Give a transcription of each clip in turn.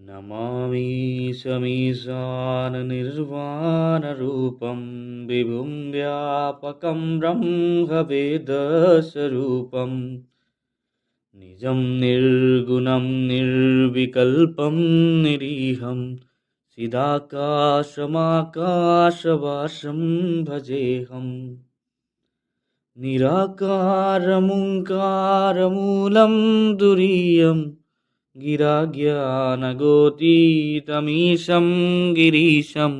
नमामि शमीशाननिर्वाणरूपं विभुं व्यापकं ब्रह्मवेदस्वरूपं निजं निर्गुणं निर्विकल्पं निरीहं चिदाकाशमाकाशवासं भजेऽहम् निराकारमुङ्कारमूलं दुरीयं गिराज्ञानगोतीतमीशं गिरीशं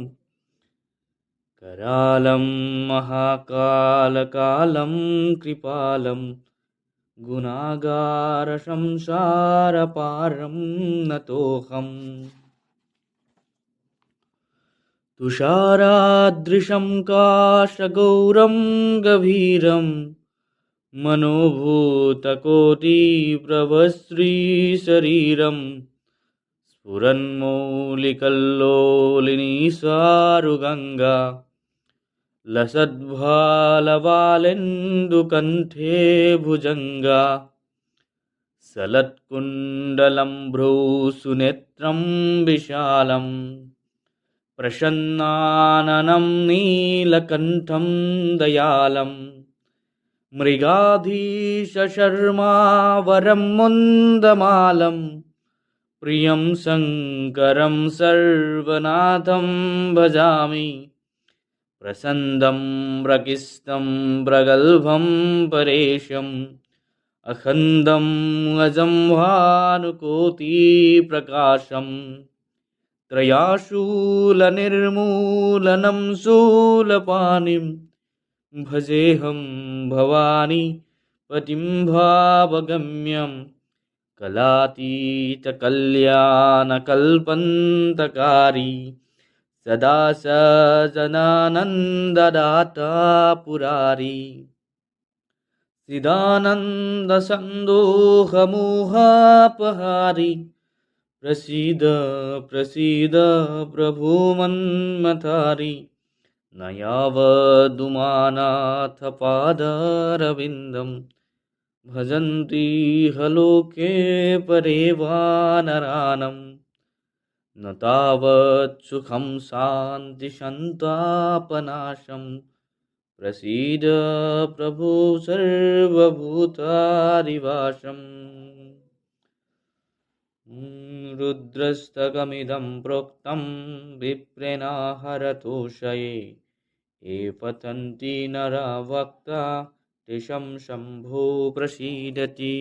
करालं महाकालकालं कृपालं गुणागारसंसारपारं नतोऽहम् तुषारादृशं काशगौरं गभीरं मनोभूतकोटिप्रभश्रीशरीरं स्फुरन्मौलिकल्लोलिनीसारुगङ्गा लसद्भालवालेन्दुकण्ठे भुजङ्गा सलत्कुण्डलं भ्रूसुनेत्रं विशालं प्रसन्नाननं नीलकण्ठं दयालं मृगाधीशशर्मावरं मुन्दमालं प्रियं शङ्करं सर्वनाथं भजामि प्रसन्दं प्रकिस्तं प्रगल्भं परेशम् अखण्डं अजं भानुकोटिप्रकाशं त्रयाशूलनिर्मूलनं शूलपाणिं भजेऽहं भवानी पतिं भावगम्यं कलातीतकल्याणकल्पन्तकारी सदा सजनानन्ददाता पुरारी चिदानन्दसन्दोहमोहापहारी प्रसीद प्रसीद प्रभो मन्मथारी न यावदुमानाथपादारविन्दं भजन्ति लोके परे वानरानं न तावत् सुखं शान्तिसन्तापनाशम् प्रसीद प्रभो सर्वभूतादिवासम् रुद्रस्तकमिदं प्रोक्तं विप्रेणाहरतोषये ये पतन्ति नरा वक्ता तेषां शम्भो प्रसीदति।